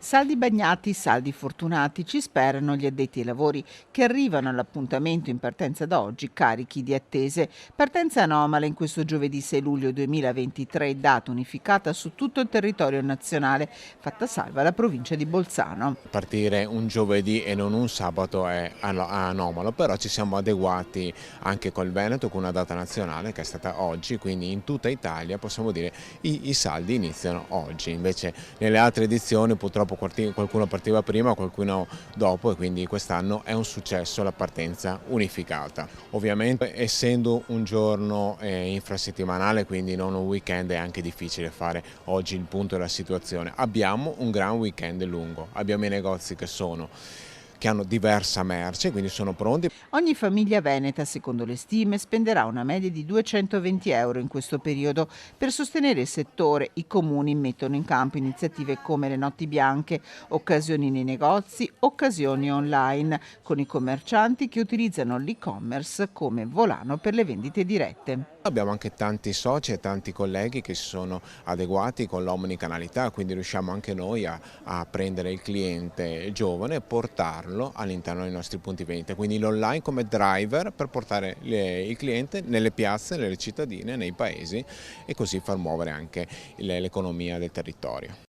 Saldi bagnati, saldi fortunati, ci sperano gli addetti ai lavori che arrivano all'appuntamento in partenza da oggi carichi di attese. Partenza anomala in questo giovedì 6 luglio 2023, data unificata su tutto il territorio nazionale, fatta salva la provincia di Bolzano. Partire un giovedì e non un sabato è anomalo, però ci siamo adeguati anche col Veneto con una data nazionale che è stata oggi, quindi in tutta Italia possiamo dire i saldi iniziano oggi. Invece nelle altre edizioni purtroppo qualcuno partiva prima, qualcuno dopo, e quindi quest'anno è un successo la partenza unificata. Ovviamente essendo un giorno infrasettimanale, quindi non un weekend, è anche difficile fare oggi il punto della situazione. Abbiamo un gran weekend lungo, abbiamo i negozi che hanno diversa merce, quindi sono pronti. Ogni famiglia veneta, secondo le stime, spenderà una media di 220 euro in questo periodo. Per sostenere il settore, i comuni mettono in campo iniziative come le notti bianche, occasioni nei negozi, occasioni online, con i commercianti che utilizzano l'e-commerce come volano per le vendite dirette. Abbiamo anche tanti soci e tanti colleghi che si sono adeguati con l'omnicanalità, quindi riusciamo anche noi a prendere il cliente giovane e portarlo all'interno dei nostri punti vendita, quindi l'online come driver per portare il cliente nelle piazze, nelle cittadine, nei paesi, e così far muovere anche l'economia del territorio.